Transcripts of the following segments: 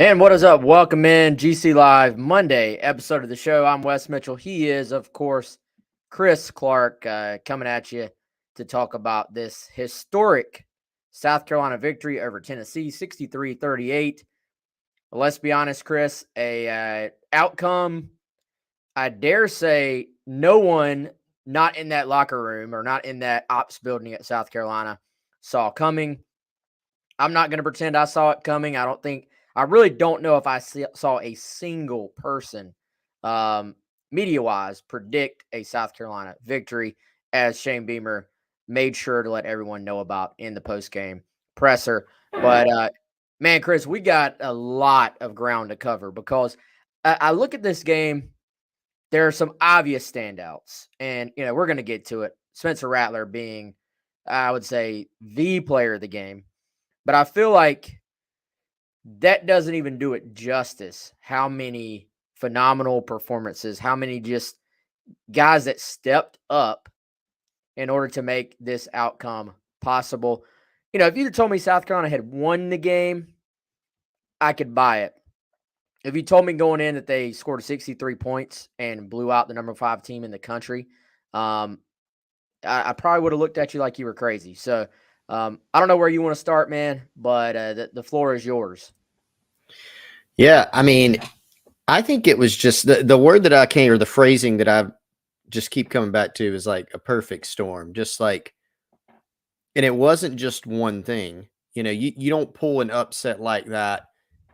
And what is up? Welcome in GC Live Monday episode of the show. I'm Wes Mitchell. He is, of course, Chris Clark, coming at you to talk about this historic South Carolina victory over Tennessee, 63-38. Let's be honest, Chris, a outcome I dare say no one not in that locker room or not in that ops building at South Carolina saw coming. I'm not going to pretend I saw it coming. I really don't know if I saw a single person, media wise, predict a South Carolina victory, as Shane Beamer made sure to let everyone know about in the post game presser. But, man, Chris, we got a lot of ground to cover because I look at this game. There are some obvious standouts, and, we're going to get to it. Spencer Rattler being, I would say, the player of the game. But I feel like that doesn't even do it justice. How many phenomenal performances, how many just guys that stepped up in order to make this outcome possible. If you'd told me South Carolina had won the game, I could buy it. If you told me going in that they scored 63 points and blew out the number 5 team in the country, I probably would have looked at you like you were crazy. So I don't know where you want to start, man, but the floor is yours. Yeah, I mean, I think it was just the word that I can't, or the phrasing that I just keep coming back to is like a perfect storm. Just like, and it wasn't just one thing. You don't pull an upset like that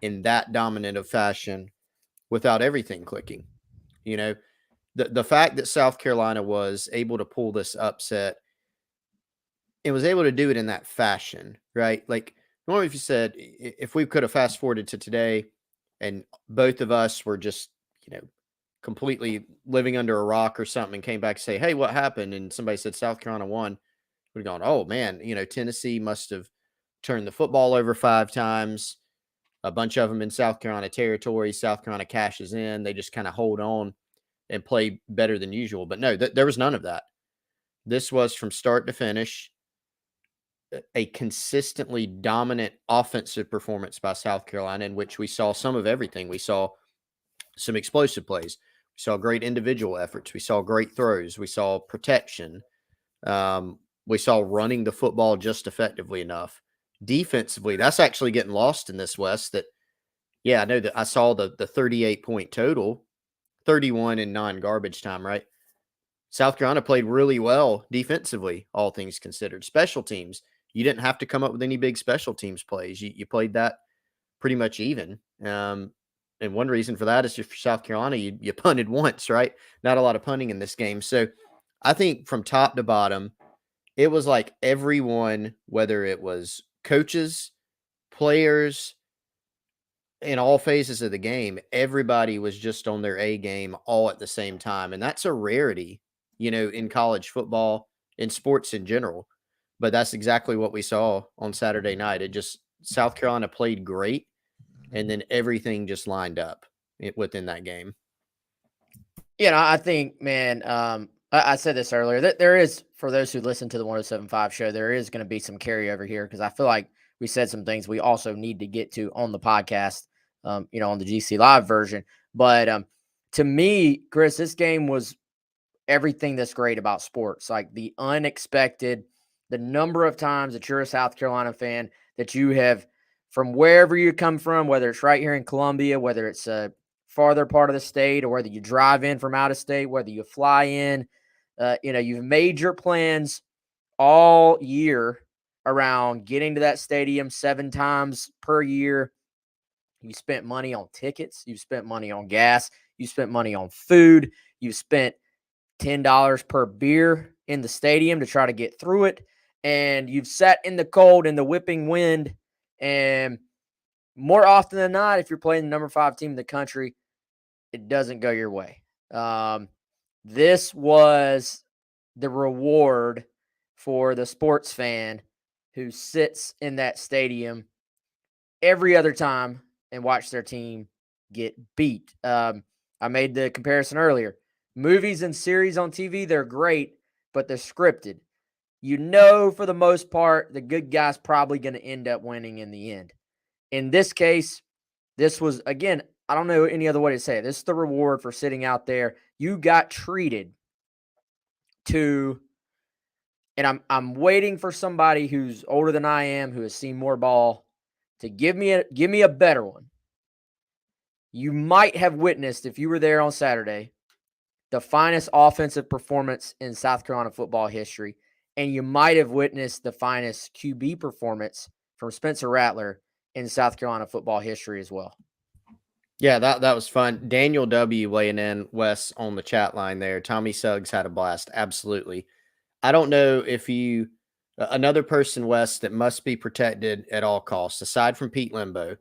in that dominant of fashion without everything clicking. You know, the fact that South Carolina was able to pull this upset, it was able to do it in that fashion, right? Like, normally if you said, if we could have fast forwarded to today and both of us were just, completely living under a rock or something and came back and say, hey, what happened? And somebody said South Carolina won, we'd gone, oh man, Tennessee must have turned the football over 5 times, a bunch of them in South Carolina territory. South Carolina cashes in. They just kind of hold on and play better than usual. But no, there was none of that. This was from start to finish a consistently dominant offensive performance by South Carolina, in which we saw some of everything. We saw some explosive plays. We saw great individual efforts. We saw great throws. We saw protection. We saw running the football just effectively enough. Defensively, that's actually getting lost in this, West. That, yeah, I know that I saw the 38-point total, 31 in non-garbage time, right? South Carolina played really well defensively, all things considered. Special teams, you didn't have to come up with any big special teams plays. You played that pretty much even. And one reason for that is just for South Carolina, you punted once, right? Not a lot of punting in this game. So I think from top to bottom, it was like everyone, whether it was coaches, players, in all phases of the game, everybody was just on their A game all at the same time. And that's a rarity, in college football, in sports in general. But that's exactly what we saw on Saturday night. South Carolina played great, and then everything just lined up within that game. I think, man, I said this earlier, that there is, for those who listen to the 107.5 show, there is going to be some carryover here because I feel like we said some things we also need to get to on the podcast, on the GC Live version. But to me, Chris, this game was everything that's great about sports, like the unexpected, the number of times that you're a South Carolina fan that you have, from wherever you come from, whether it's right here in Columbia, whether it's a farther part of the state, or whether you drive in from out of state, whether you fly in, you've made your plans all year around getting to that stadium 7 times per year. You spent money on tickets. You spent money on gas. You spent money on food. You spent $10 per beer in the stadium to try to get through it. And you've sat in the cold in the whipping wind. And more often than not, if you're playing the number 5 team in the country, it doesn't go your way. This was the reward for the sports fan who sits in that stadium every other time and watch their team get beat. I made the comparison earlier. Movies and series on TV, they're great, but they're scripted. For the most part, the good guy's probably going to end up winning in the end. In this case, This was, again, I don't know any other way to say it. This is the reward for sitting out there. You got treated to, and I'm waiting for somebody who's older than I am, who has seen more ball, to give me a better one. You might have witnessed, if you were there on Saturday, the finest offensive performance in South Carolina football history, and you might have witnessed the finest QB performance from Spencer Rattler in South Carolina football history as well. Yeah, that was fun. Daniel W. weighing in, Wes, on the chat line there. Tommy Suggs had a blast. Absolutely. I don't know if you another person, Wes, that must be protected at all costs, aside from Pete Limbo.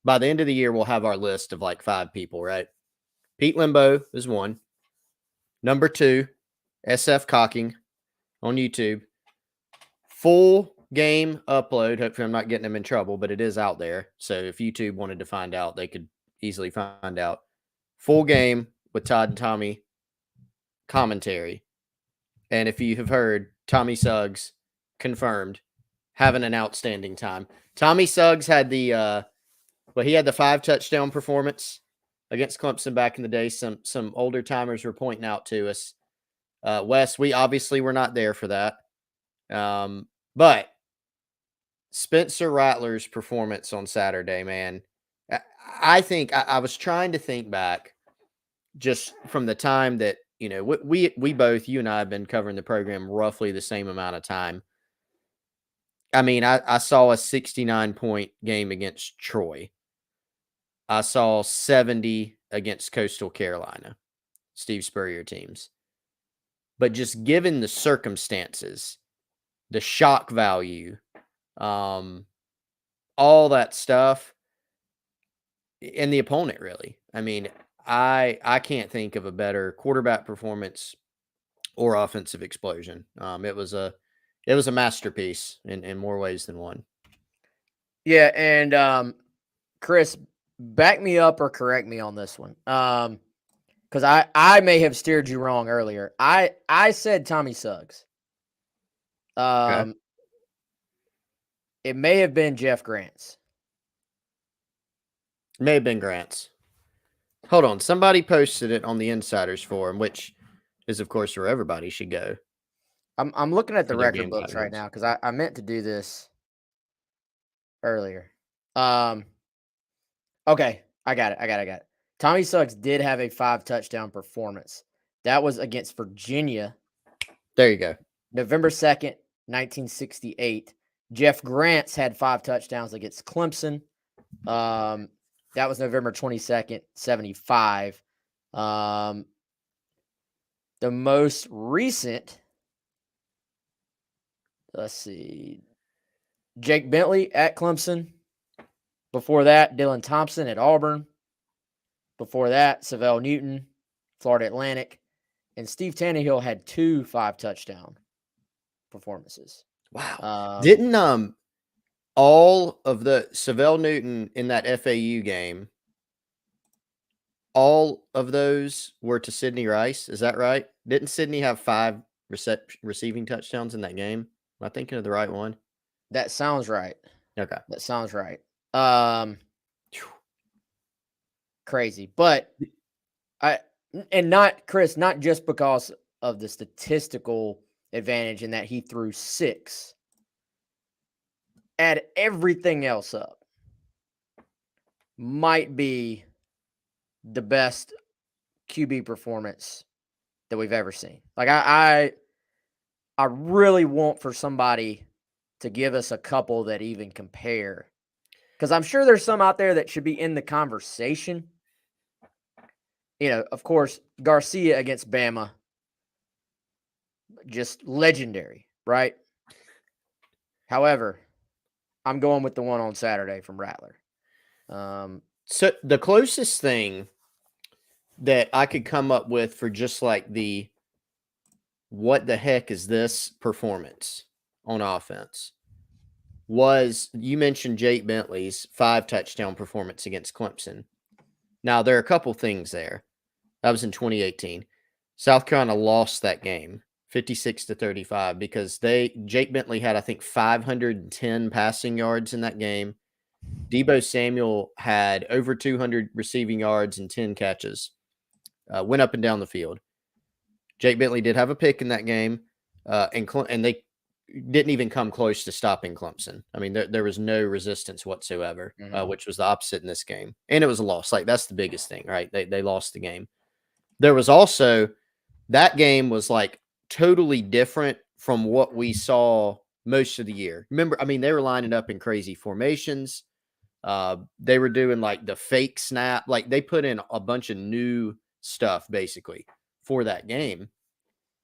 By the end of the year, we'll have our list of like 5 people, right? Pete Limbo is one. Number 2, SF Cocking on YouTube. Full game upload. Hopefully I'm not getting them in trouble, but it is out there. So if YouTube wanted to find out, they could easily find out. Full game with Todd and Tommy commentary. And if you have heard, Tommy Suggs confirmed having an outstanding time. Tommy Suggs had he had the 5 touchdown performance against Clemson back in the day. Some older timers were pointing out to us. Wes, we obviously were not there for that. But Spencer Rattler's performance on Saturday, man, I think I was trying to think back just from the time that, you know, we both, you and I, have been covering the program roughly the same amount of time. I mean, I saw a 69-point game against Troy. I saw 70 against Coastal Carolina, Steve Spurrier teams. But just given the circumstances, the shock value, all that stuff, and the opponent, really. I mean, I can't think of a better quarterback performance or offensive explosion. It was a masterpiece in more ways than one. Yeah, and Chris, back me up or correct me on this one. Because I may have steered you wrong earlier. I said Tommy Suggs. Okay. It may have been Jeff Grant's. It may have been Grant's. Hold on. Somebody posted it on the Insiders Forum, which is, of course, where everybody should go. I'm looking at the for their record game books right guidelines. now because I meant to do this earlier. Okay, I got it. Tommy Suggs did have a 5 touchdown performance. That was against Virginia, There you go. November 2nd, 1968. Jeff Grant's had 5 touchdowns against Clemson. That was November 22nd, 75. The most recent, let's see, Jake Bentley at Clemson. Before that, Dylan Thompson at Auburn. Before that, Savell Newton, Florida Atlantic. And Steve Tannehill had 2 5-touchdown performances. Wow. Didn't all of the Savell Newton in that FAU game, all of those were to Sidney Rice? Is that right? Didn't Sidney have 5 receiving touchdowns in that game? Am I thinking of the right one? That sounds right. Okay. That sounds right. Crazy. But not just because of the statistical advantage in that he threw 6. Add everything else up, might be the best QB performance that we've ever seen. Like I really want for somebody to give us a couple that even compare, because I'm sure there's some out there that should be in the conversation. You know, of course, Garcia against Bama, just legendary, right? However, I'm going with the one on Saturday from Rattler. So the closest thing that I could come up with for just like the what the heck is this performance on offense was, you mentioned Jake Bentley's 5 touchdown performance against Clemson. Now, there are a couple things there. That was in 2018. South Carolina lost that game 56-35 because Jake Bentley had, I think, 510 passing yards in that game. Deebo Samuel had over 200 receiving yards and 10 catches. Went up and down the field. Jake Bentley did have a pick in that game, and they didn't even come close to stopping Clemson. I mean, there was no resistance whatsoever, which was the opposite in this game. And it was a loss. Like, that's the biggest thing, right? They lost the game. There was also, that game was like totally different from what we saw most of the year. Remember, I mean, they were lining up in crazy formations. They were doing like the fake snap. Like, they put in a bunch of new stuff basically for that game.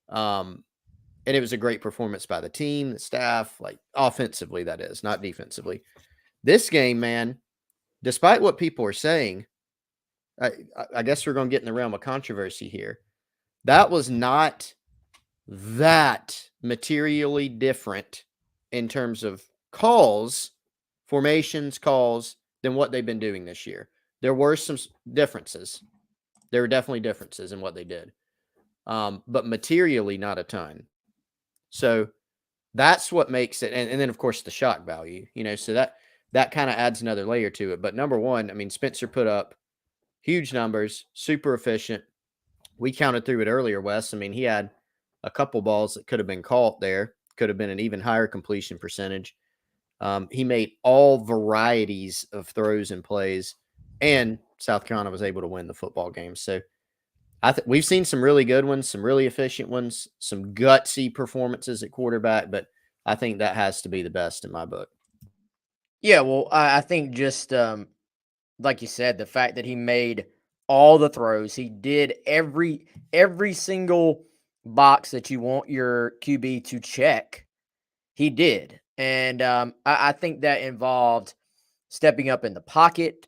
And it was a great performance by the team, the staff, like offensively, that is, not defensively. This game, man, despite what people are saying, I guess we're going to get in the realm of controversy here. That was not that materially different in terms of formations, calls, than what they've been doing this year. There were some differences. There were definitely differences in what they did. But materially, not a ton. So that's what makes it. And then, of course, the shock value, so that kind of adds another layer to it. But number one, I mean, Spencer put up huge numbers, super efficient. We counted through it earlier, Wes. I mean, he had a couple balls that could have been caught there, could have been an even higher completion percentage. He made all varieties of throws and plays, and South Carolina was able to win the football game. So we've seen some really good ones, some really efficient ones, some gutsy performances at quarterback, but I think that has to be the best in my book. Yeah, well, I think just like you said, the fact that he made all the throws, he did every single box that you want your QB to check, he did. And I think that involved stepping up in the pocket,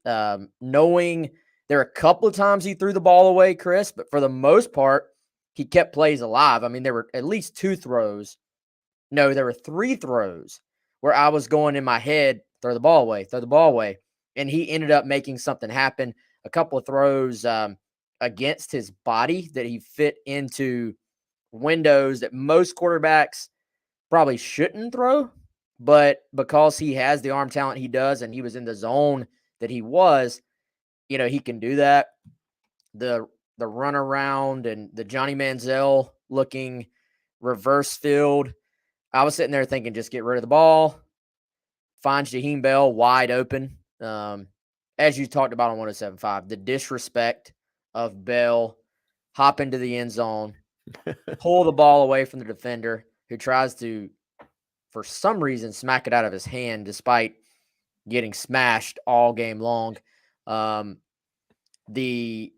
knowing there are a couple of times he threw the ball away, Chris, but for the most part, he kept plays alive. I mean, there were at least 2 throws. No, there were 3 throws where I was going in my head, throw the ball away. And he ended up making something happen. A couple of throws against his body that he fit into windows that most quarterbacks probably shouldn't throw. But because he has the arm talent he does, and he was in the zone that he was, he can do that. The run around and the Johnny Manziel looking reverse field. I was sitting there thinking, just get rid of the ball. Finds Jaheim Bell wide open. As you talked about on 107.5, the disrespect of Bell, hop into the end zone, pull the ball away from the defender who tries to, for some reason, smack it out of his hand despite getting smashed all game long. The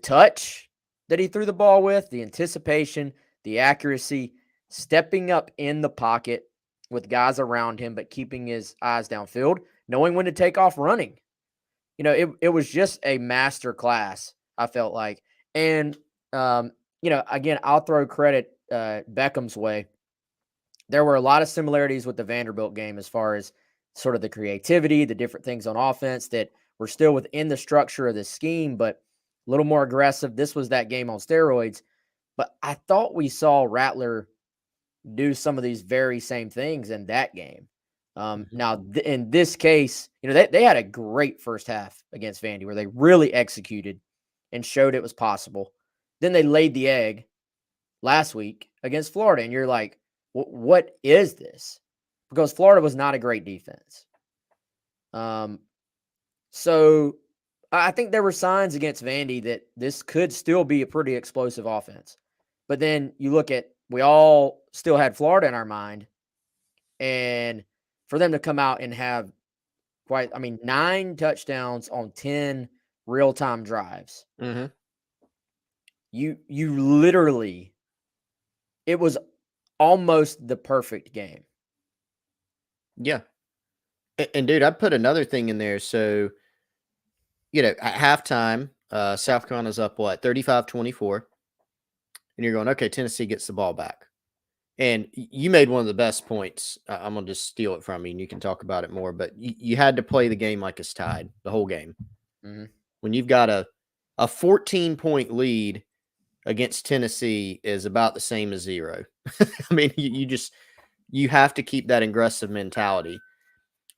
touch that he threw the ball with, the anticipation, the accuracy, stepping up in the pocket with guys around him, but keeping his eyes downfield, knowing when to take off running. It was just a master class, I felt like. And, again, I'll throw credit Beckham's way. There were a lot of similarities with the Vanderbilt game as far as sort of the creativity, the different things on offense that were still within the structure of the scheme, but a little more aggressive. This was that game on steroids. But I thought we saw Rattler do some of these very same things in that game. Now, in this case, they had a great first half against Vandy where they really executed and showed it was possible. Then they laid the egg last week against Florida, and you're like, what is this? Because Florida was not a great defense. So I think there were signs against Vandy that this could still be a pretty explosive offense. But then you look at, we all still had Florida in our mind, and for them to come out and have 9 touchdowns on 10 real-time drives. Mm-hmm. You literally, it was almost the perfect game. Yeah. And dude, I put another thing in there. So, at halftime, South Carolina's up 35-24. And you're going, okay, Tennessee gets the ball back. And you made one of the best points. I'm going to just steal it from you, and you can talk about it more. But you had to play the game like it's tied, the whole game. Mm-hmm. When you've got a 14-point lead against Tennessee is about the same as 0. I mean, you have to keep that aggressive mentality.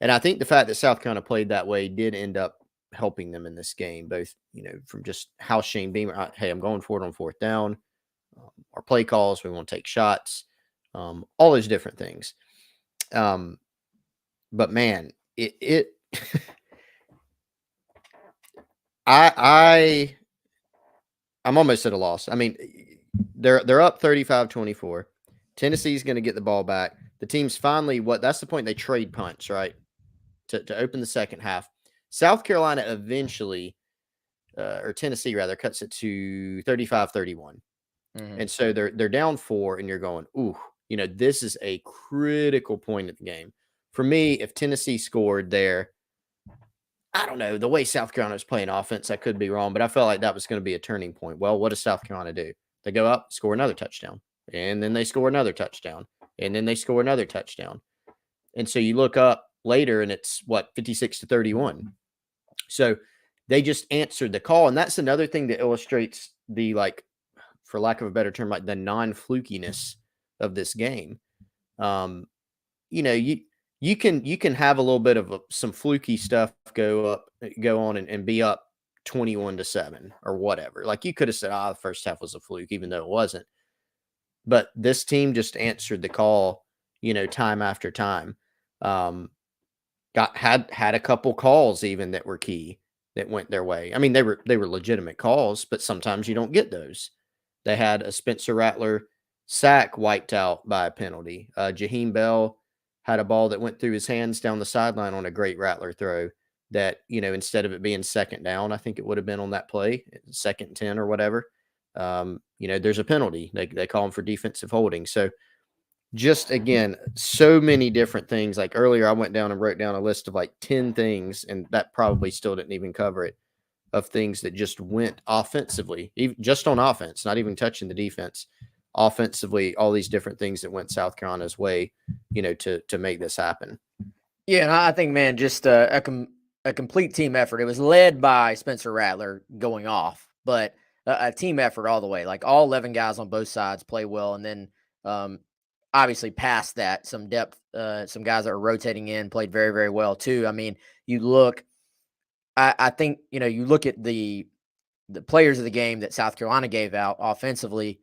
And I think the fact that South Carolina played that way did end up helping them in this game, both, from just how Shane Beamer, hey, I'm going for it on fourth down, our play calls, we want to take shots, all those different things. But man, it I'm almost at a loss. I mean, they're up 35-24. Tennessee's going to get the ball back. The team's finally that's the point, they trade punts, right? To open the second half. South Carolina eventually, or Tennessee rather, cuts it to 35-31. Mm-hmm. And so they're down 4, and you're going, ooh, this is a critical point of the game. For me, if Tennessee scored there, I don't know, the way South Carolina was playing offense, I could be wrong, but I felt like that was going to be a turning point. Well, what does South Carolina do? They go up, score another touchdown, and then they score another touchdown, and then they score another touchdown. And so you look up later, and it's 56-31. So they just answered the call, and that's another thing that illustrates the, for lack of a better term, like the non-flukiness of this game. You can have a little bit of some fluky stuff go on and be up 21-7 or whatever. Like you could have said, the first half was a fluke, even though it wasn't. But this team just answered the call, time after time. Had a couple calls even that were key that went their way. I mean, they were legitimate calls, but sometimes you don't get those. They had a Spencer Rattler sack wiped out by a penalty. Jaheim Bell had a ball that went through his hands down the sideline on a great Rattler throw that, instead of it being second down, I think it would have been on that play, 2nd and 10 or whatever. There's a penalty. They call them for defensive holding. So just, again, so many different things. Like earlier, I went down and wrote down a list of 10 things, and that probably still didn't even cover it, of things that just went offensively, even just on offense, not even touching the defense. Offensively, all these different things that went South Carolina's way, to make this happen. Yeah, and I think, man, just a complete team effort. It was led by Spencer Rattler going off, but a team effort all the way. Like all 11 guys on both sides play well, and then obviously past that, some depth, some guys that are rotating in played very, very well too. I mean, you look, I think, you look at the players of the game that South Carolina gave out offensively,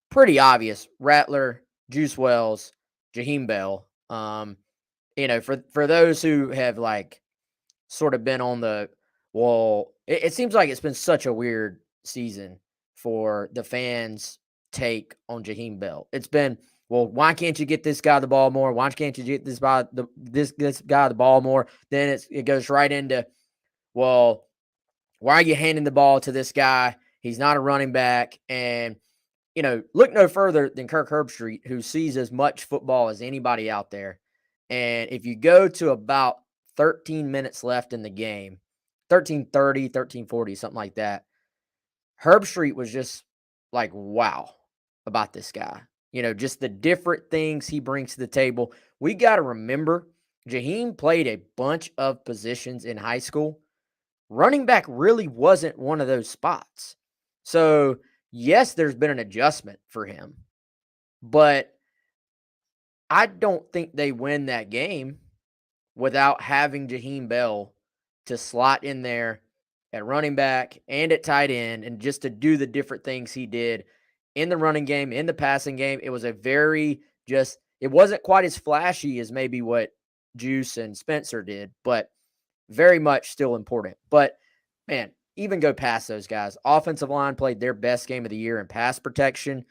pretty obvious. Rattler, Juice Wells, Jaheim Bell. For those who have sort of been on the wall, it seems like it's been such a weird season for the fans' take on Jaheim Bell. It's been, well, why can't you get this guy the ball more? Why can't you get this guy the ball more? Then it goes right into, well, why are you handing the ball to this guy? He's not a running back. And look no further than Kirk Herbstreit, who sees as much football as anybody out there. And if you go to about 13 minutes left in the game, 13:30, 13:40, something like that, Herbstreit was just like, wow, about this guy. Just the different things he brings to the table. We got to remember, Jaheim played a bunch of positions in high school. Running back really wasn't one of those spots. So, yes, there's been an adjustment for him, but I don't think they win that game without having Jaheim Bell to slot in there at running back and at tight end, and just to do the different things he did in the running game, in the passing game. It was it wasn't quite as flashy as maybe what Juice and Spencer did, but very much still important. But man, even go past those guys. Offensive line played their best game of the year in pass protection.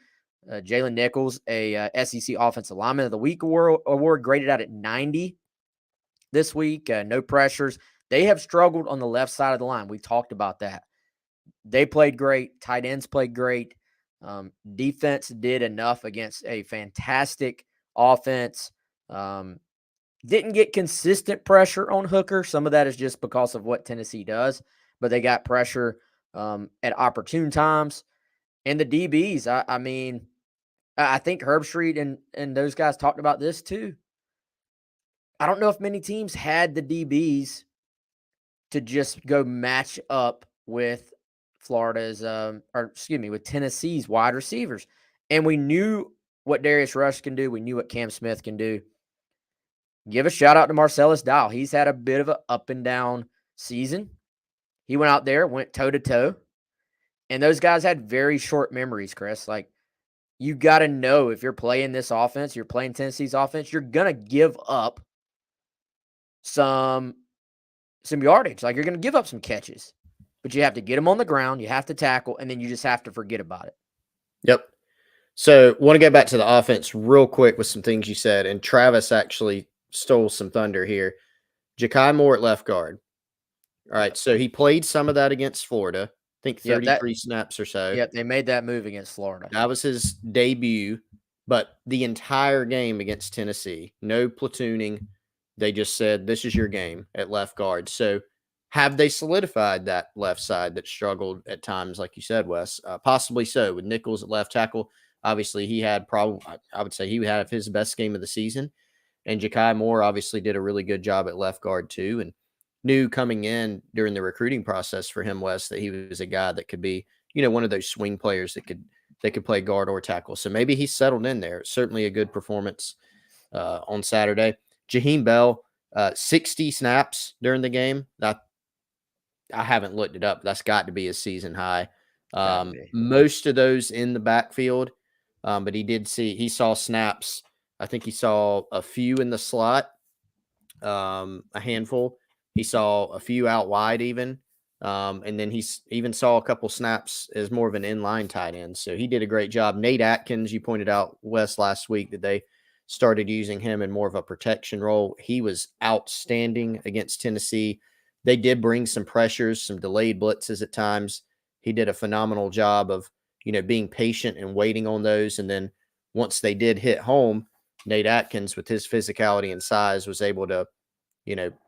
Jalen Nichols, a SEC Offensive Lineman of the Week award, graded out at 90 this week. No pressures. They have struggled on the left side of the line. We talked about that. They played great. Tight ends played great. Defense did enough against a fantastic offense. Didn't get consistent pressure on Hooker. Some of that is just because of what Tennessee does, but they got pressure at opportune times. And the DBs, I mean, I think Herbstreit and those guys talked about this too. I don't know if many teams had the DBs to just go match up with with Tennessee's wide receivers. And we knew what Darius Rush can do. We knew what Cam Smith can do. give a shout out to Marcellus Dial. He's had a bit of an up and down season. He went out there, went toe to toe, and those guys had very short memories, Chris. Like, you got to know if you're playing this offense, you're playing Tennessee's offense, you're going to give up some yardage. Like, you're going to give up some catches, but you have to get them on the ground. You have to tackle, and then you just have to forget about it. Yep. So want to go back to the offense real quick with some things you said, and Travis actually stole some thunder here. Ja'Kai Moore at left guard. All right, so he played some of that against Florida. I think 33 snaps or so. Yep, they made that move against Florida. That was his debut, but the entire game against Tennessee, no platooning. They just said, this is your game at left guard. So have they solidified that left side that struggled at times, like you said, Wes? Possibly so, with Nichols at left tackle. Obviously, he had I would say he had his best game of the season. And Ja'Kai Moore obviously did a really good job at left guard too. And knew coming in during the recruiting process for him, Wes, that he was a guy that could be, one of those swing players that could play guard or tackle. So maybe he's settled in there. Certainly a good performance on Saturday. Jaheim Bell, 60 snaps during the game. I haven't looked it up. That's got to be his season high. Most of those in the backfield, but he saw snaps. I think he saw a few in the slot, a handful. He saw a few out wide even. And then he even saw a couple snaps as more of an inline tight end. So he did a great job. Nate Atkins, you pointed out, Wes, last week that they started using him in more of a protection role. He was outstanding against Tennessee. They did bring some pressures, some delayed blitzes at times. He did a phenomenal job of, being patient and waiting on those. And then once they did hit home, Nate Atkins, with his physicality and size, was able to,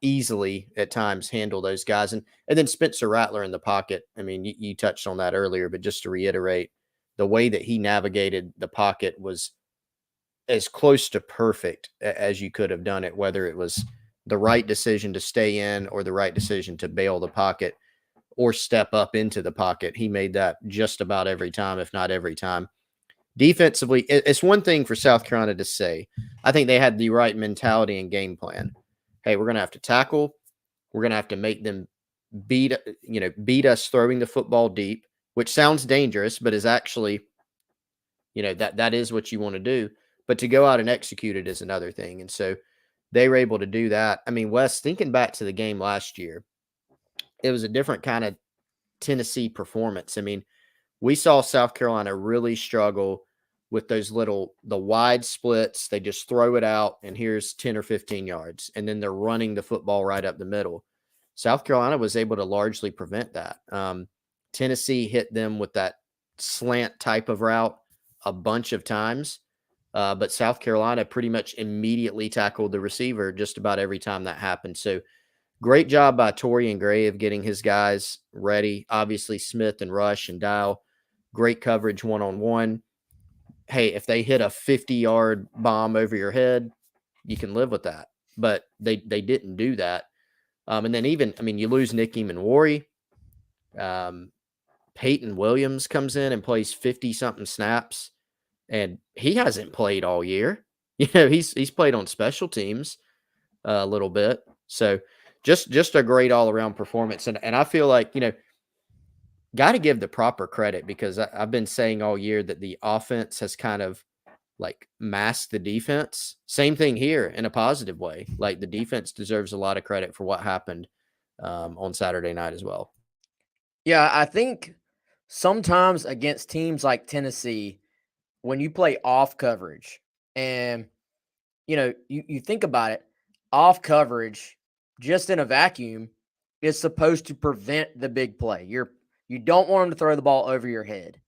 easily at times handle those guys. And then Spencer Rattler in the pocket. I mean, you touched on that earlier, but just to reiterate, the way that he navigated the pocket was as close to perfect as you could have done it, whether it was the right decision to stay in or the right decision to bail the pocket or step up into the pocket. He made that just about every time, if not every time. Defensively, it's one thing for South Carolina to say. I think they had the right mentality and game plan. Hey, we're going to have to tackle. We're going to have to make them beat us throwing the football deep, which sounds dangerous, but is actually, that is what you want to do. But to go out and execute it is another thing. And so they were able to do that. I mean, Wes, thinking back to the game last year, it was a different kind of Tennessee performance. I mean, we saw South Carolina really struggle with the wide splits. They just throw it out and here's 10 or 15 yards. And then they're running the football right up the middle. South Carolina was able to largely prevent that. Tennessee hit them with that slant type of route a bunch of times. But South Carolina pretty much immediately tackled the receiver just about every time that happened. So great job by Torian Gray of getting his guys ready. Obviously, Smith and Rush and Dial, great coverage one-on-one. Hey, if they hit a 50-yard bomb over your head, you can live with that. But they didn't do that. And then you lose Nicky Manwari. Peyton Williams comes in and plays 50-something snaps, and he hasn't played all year. He's played on special teams a little bit. So just a great all-around performance. And I feel like, got to give the proper credit, because I've been saying all year that the offense has kind of like masked the defense. Same thing here in a positive way. Like, the defense deserves a lot of credit for what happened on Saturday night as well. Yeah, I think sometimes against teams like Tennessee, when you play off coverage and, you think about it, off coverage just in a vacuum is supposed to prevent the big play. You don't want them to throw the ball over your head.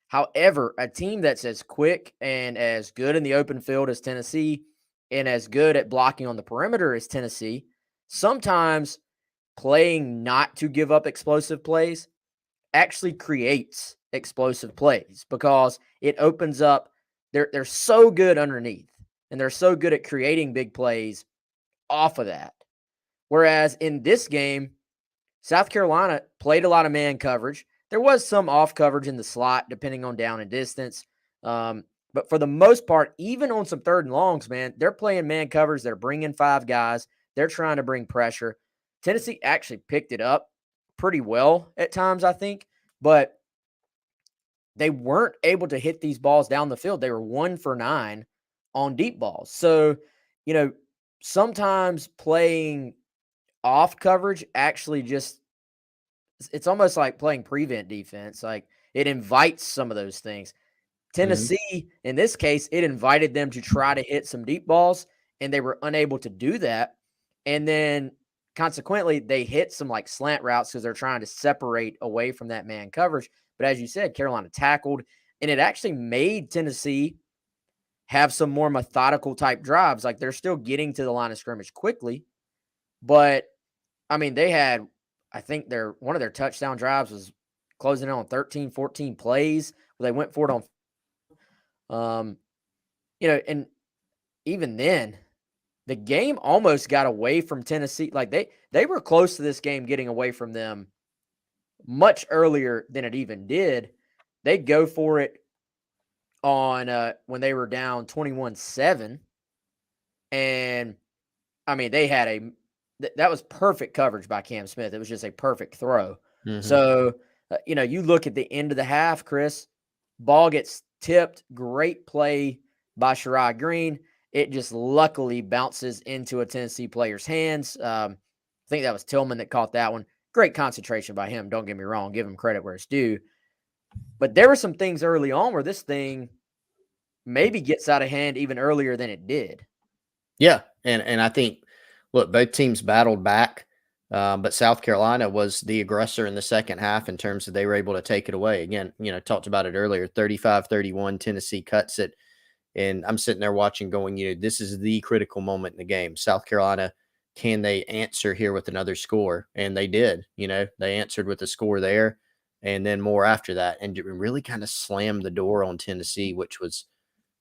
However, a team that's as quick and as good in the open field as Tennessee and as good at blocking on the perimeter as Tennessee, sometimes playing not to give up explosive plays actually creates explosive plays, because it opens up. They're so good underneath, and they're so good at creating big plays off of that. Whereas in this game, South Carolina played a lot of man coverage. There was some off coverage in the slot, depending on down and distance. But for the most part, even on some 3rd and longs, man, they're playing man covers. They're bringing 5 guys. They're trying to bring pressure. Tennessee actually picked it up pretty well at times, I think, but they weren't able to hit these balls down the field. They were 1 for 9 on deep balls. So, sometimes playing off coverage actually just it's almost like playing prevent defense. Like it invites some of those things. Tennessee, in this case, it invited them to try to hit some deep balls, and they were unable to do that. And then consequently, they hit some like slant routes because they're trying to separate away from that man coverage. But as you said, Carolina tackled, and it actually made Tennessee have some more methodical type drives. Like they're still getting to the line of scrimmage quickly, but I mean, they had, I think one of their touchdown drives was closing in on 13, 14 plays where they went for it on, and even then, the game almost got away from Tennessee. Like they were close to this game getting away from them much earlier than it even did. They'd go for it on when they were down 21-7. And I mean, they had that was perfect coverage by Cam Smith. It was just a perfect throw. So, you look at the end of the half, Chris, ball gets tipped, great play by Sherrod Green. It just luckily bounces into a Tennessee player's hands. I think that was Tillman that caught that one. Great concentration by him. Don't get me wrong. Give him credit where it's due. But there were some things early on where this thing maybe gets out of hand even earlier than it did. Yeah, and I think, look, both teams battled back, but South Carolina was the aggressor in the second half in terms of they were able to take it away. Again, talked about it earlier, 35-31, Tennessee cuts it. And I'm sitting there watching going, this is the critical moment in the game. South Carolina, can they answer here with another score? And they did. They answered with a score there and then more after that, and it really kind of slammed the door on Tennessee, which was,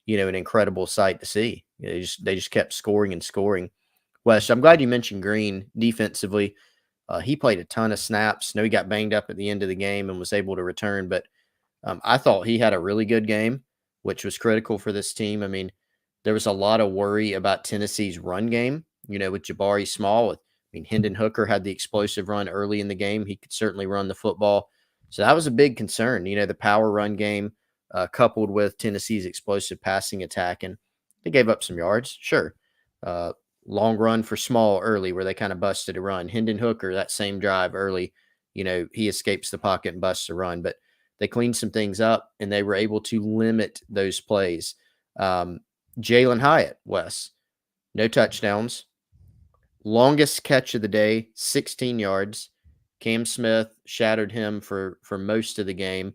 an incredible sight to see. They just kept scoring and scoring. Wes, I'm glad you mentioned Green defensively. He played a ton of snaps. He got banged up at the end of the game and was able to return, but I thought he had a really good game, which was critical for this team. I mean, there was a lot of worry about Tennessee's run game, with Jabari Small. Hendon Hooker had the explosive run early in the game. He could certainly run the football. So that was a big concern, the power run game coupled with Tennessee's explosive passing attack. And they gave up some yards, sure. Long run for Small early where they kind of busted a run. Hendon Hooker, that same drive early, he escapes the pocket and busts a run. But they cleaned some things up, and they were able to limit those plays. Jalen Hyatt, Wes, no touchdowns. Longest catch of the day, 16 yards. Cam Smith shattered him for most of the game.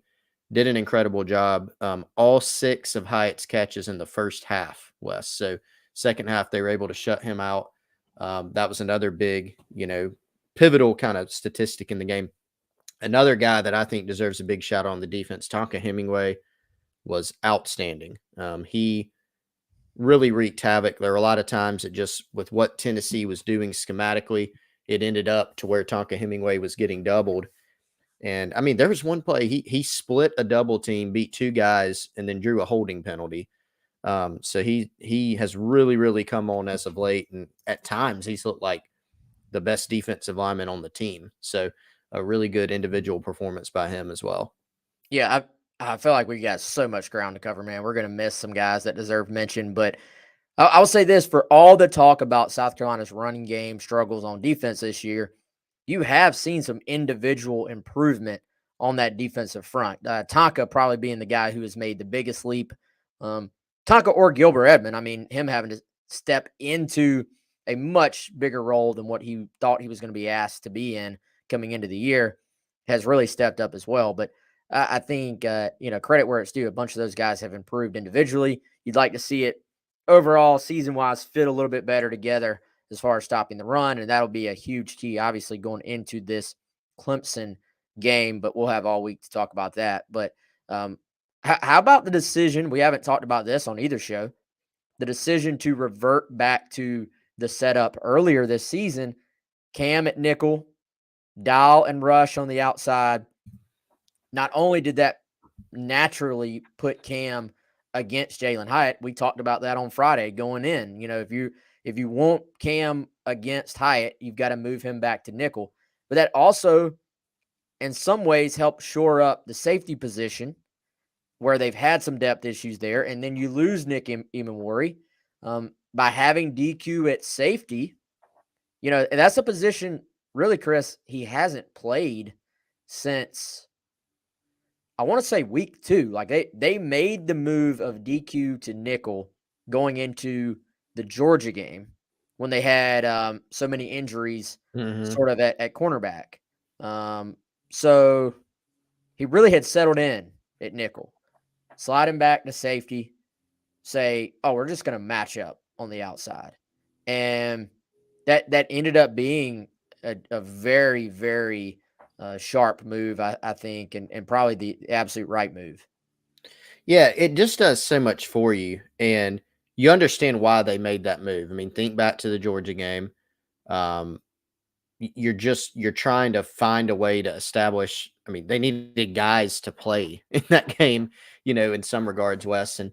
Did an incredible job. All 6 of Hyatt's catches in the first half, Wes. So second half, they were able to shut him out. That was another big, pivotal kind of statistic in the game. Another guy that I think deserves a big shout out on the defense, Tonka Hemingway, was outstanding. He really wreaked havoc. There were a lot of times that just with what Tennessee was doing schematically, it ended up to where Tonka Hemingway was getting doubled. And I mean, there was one play, he split a double team, beat 2 guys, and then drew a holding penalty. So he has really, really come on as of late. And at times he's looked like the best defensive lineman on the team. So a really good individual performance by him as well. Yeah, I feel like we got so much ground to cover, man. We're going to miss some guys that deserve mention, but I'll say this, for all the talk about South Carolina's running game struggles on defense this year, you have seen some individual improvement on that defensive front. Tonka probably being the guy who has made the biggest leap. Tonka or Gilbert Edmond, I mean, him having to step into a much bigger role than what he thought he was going to be asked to be in coming into the year has really stepped up as well. But I think, credit where it's due. A bunch of those guys have improved individually. You'd like to see it overall, season-wise, fit a little bit better together as far as stopping the run, and that'll be a huge key, obviously, going into this Clemson game, but we'll have all week to talk about that. But how about the decision? We haven't talked about this on either show. The decision to revert back to the setup earlier this season, Cam at nickel, Dial and Rush on the outside. Not only did that naturally put Cam against Jalen Hyatt. We talked about that on Friday going in. If you want Cam against Hyatt, you've got to move him back to nickel. But that also, in some ways, helps shore up the safety position where they've had some depth issues there. And then you lose Nick Emmanwori by having DQ at safety. That's a position, really, Chris, he hasn't played since, I want to say, week 2. Like they made the move of DQ to nickel going into the Georgia game when they had so many injuries sort of at cornerback. So he really had settled in at nickel. Slide him back to safety, say, oh, we're just going to match up on the outside. And that ended up being a very, very sharp move, I think, and probably the absolute right move. Yeah, it just does so much for you. And you understand why they made that move. I mean, think back to the Georgia game. You're trying to find a way to establish. I mean, they needed guys to play in that game, in some regards, Wes. And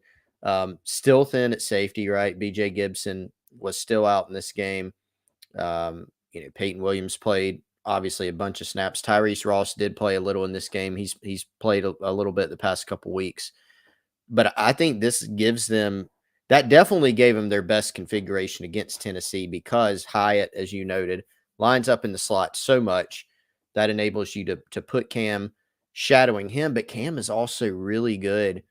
still thin at safety, right? BJ Gibson was still out in this game. Peyton Williams played obviously a bunch of snaps. Tyrese Ross did play a little in this game. He's played a little bit the past couple weeks. But I think this gives them – that definitely gave them their best configuration against Tennessee because Hyatt, as you noted, lines up in the slot so much that enables you to put Cam shadowing him. But Cam is also really good,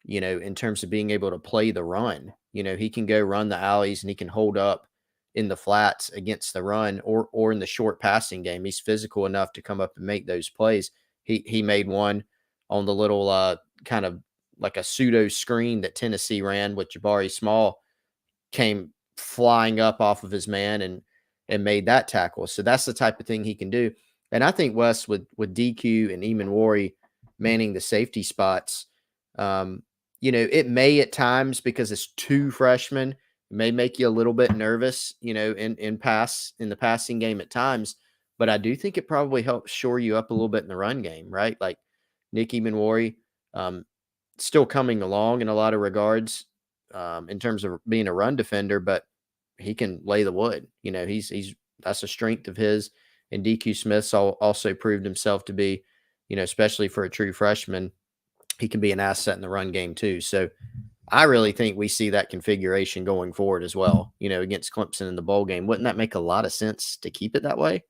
in terms of being able to play the run. He can go run the alleys and he can hold up in the flats against the run or in the short passing game. He's physical enough to come up and make those plays. He made one on the little kind of like a pseudo screen that Tennessee ran with Jabari Small, came flying up off of his man and made that tackle. So that's the type of thing he can do. And I think Wes with DQ and Emmanwori manning the safety spots, it may at times, because it's 2 freshmen, may make you a little bit nervous, in the passing game at times. But I do think it probably helps shore you up a little bit in the run game, right? Like Nick Emmanwori, still coming along in a lot of regards in terms of being a run defender, but he can lay the wood. He's that's a strength of his. And DQ Smith's also proved himself to be, especially for a true freshman, he can be an asset in the run game too. So I really think we see that configuration going forward as well, against Clemson in the bowl game. Wouldn't that make a lot of sense to keep it that way?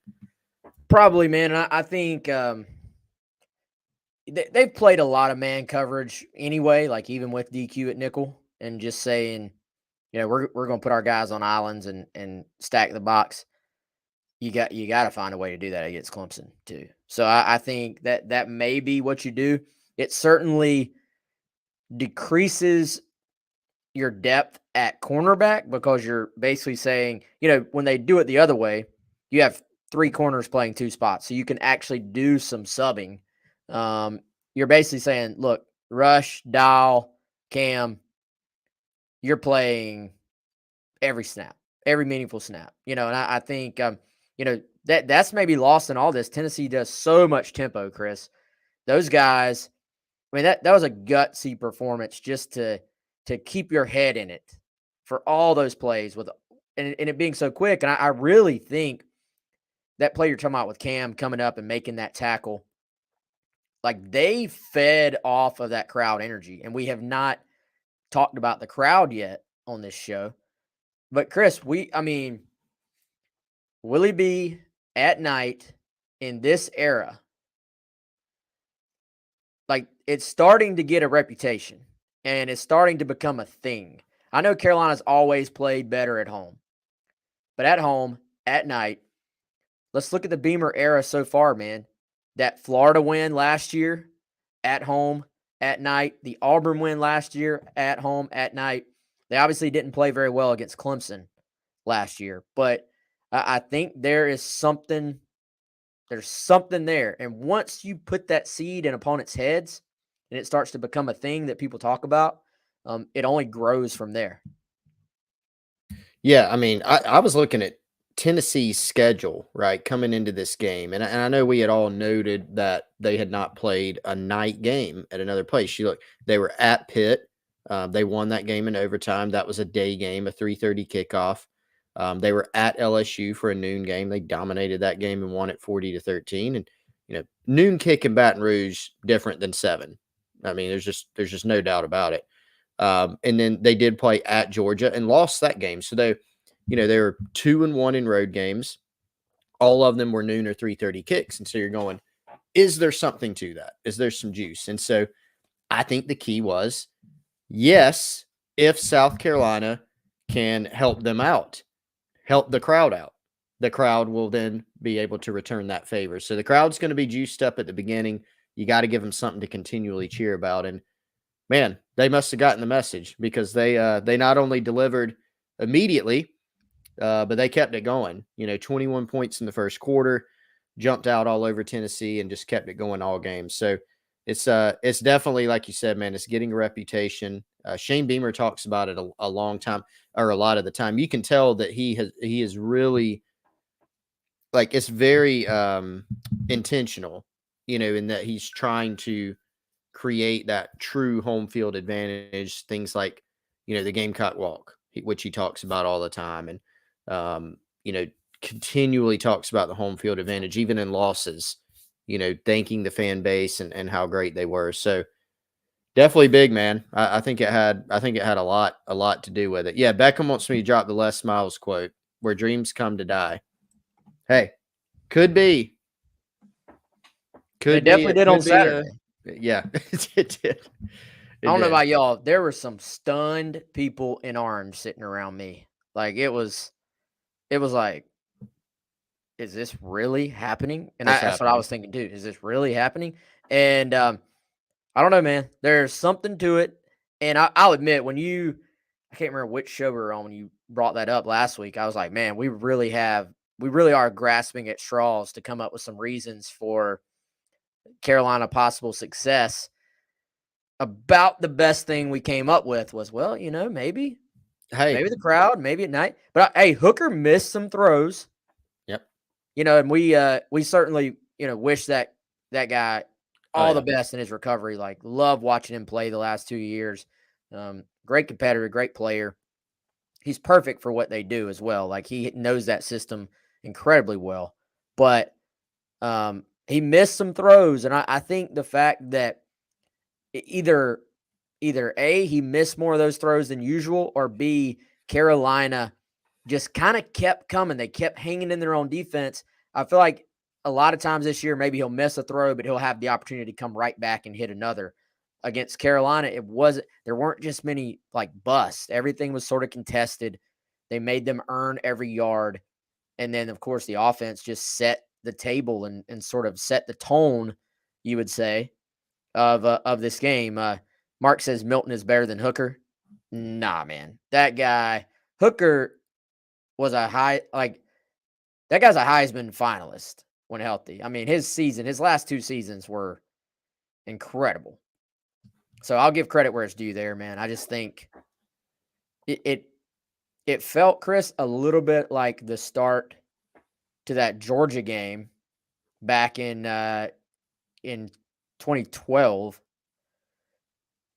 Probably, man. And I think they've played a lot of man coverage anyway, like even with DQ at nickel, and just saying, we're going to put our guys on islands and stack the box. You got to find a way to do that against Clemson too. So I think that may be what you do. It certainly decreases your depth at cornerback because you're basically saying, when they do it the other way, you have 3 corners playing 2 spots. So you can actually do some subbing. You're basically saying, look, Rush, Dial, Cam, you're playing every snap, every meaningful snap, and I think, that's maybe lost in all this. Tennessee does so much tempo, Chris. Those guys, I mean, that was a gutsy performance just to keep your head in it for all those plays and it being so quick. And I really think that play you're talking about with Cam coming up and making that tackle, like they fed off of that crowd energy. And we have not talked about the crowd yet on this show. But Chris, Willie B at night in this era, like it's starting to get a reputation and it's starting to become a thing. I know Carolina's always played better at home, but at home, at night, let's look at the Beamer era so far, man. That Florida win last year, at home, at night. The Auburn win last year, at home, at night. They obviously didn't play very well against Clemson last year, but I think there's something there. And once you put that seed in opponents' heads and it starts to become a thing that people talk about, it only grows from there. Yeah, I mean, I was looking at Tennessee's schedule, right, coming into this game. And I know we had all noted that they had not played a night game at another place. They were at Pitt, They won that game in overtime. That was a day game, a 3:30 kickoff. They were at LSU for a noon game. They dominated that game and won it 40-13. And noon kick in Baton Rouge different than 7. I mean, there's just no doubt about it. And then they did play at Georgia and lost that game. So they were 2-1 in road games. All of them were noon or 3:30 kicks. And so you're going, is there something to that? Is there some juice? And so I think the key was, yes, if South Carolina can help them out, help the crowd out, the crowd will then be able to return that favor. So the crowd's going to be juiced up at the beginning. You got to give them something to continually cheer about. And man, they must have gotten the message, because they not only delivered immediately, but they kept it going. 21 points in the first quarter, jumped out all over Tennessee, and just kept it going all game. So it's definitely, like you said, man, it's getting a reputation. Shane Beamer talks about it a long time, or a lot of the time. You can tell that he is really, like, it's very intentional, in that he's trying to create that true home field advantage. Things like, the Gamecock walk, which he talks about all the time. And, continually talks about the home field advantage, even in losses, thanking the fan base and how great they were. So definitely big, man. I think it had a lot to do with it. Yeah. Beckham wants me to drop the Les Miles quote, where dreams come to die. Hey, could be. It definitely did on Saturday. Yeah, it did. I don't know about y'all. There were some stunned people in orange sitting around me. Like, it was like, is this really happening? And that's what I was thinking too. Is this really happening? And I don't know, man. There's something to it. And I'll admit, I can't remember which show we were on when you brought that up last week. I was like, man, we really are grasping at straws to come up with some reasons for Carolina possible success. About the best thing we came up with was, well, maybe the crowd, maybe at night. But hey, Hooker missed some throws. Yep. And we certainly, wish that guy all the best in his recovery. Like, love watching him play the last 2 years. Great competitor, great player. He's perfect for what they do as well. Like, he knows that system incredibly well. But he missed some throws, and I think the fact that either A, he missed more of those throws than usual, or B, Carolina just kind of kept coming. They kept hanging in their own defense. I feel like a lot of times this year, maybe he'll miss a throw, but he'll have the opportunity to come right back and hit another. Against Carolina, there weren't just many like busts. Everything was sort of contested. They made them earn every yard. And then, of course, the offense just set the table and sort of set the tone, you would say, of this game. Mark says Milton is better than Hooker. Nah, man. That guy, Hooker, was that guy's a Heisman finalist when healthy. I mean, his last 2 seasons were incredible. So I'll give credit where it's due there, man. I just think it felt, Chris, a little bit like the start to that Georgia game back in 2012.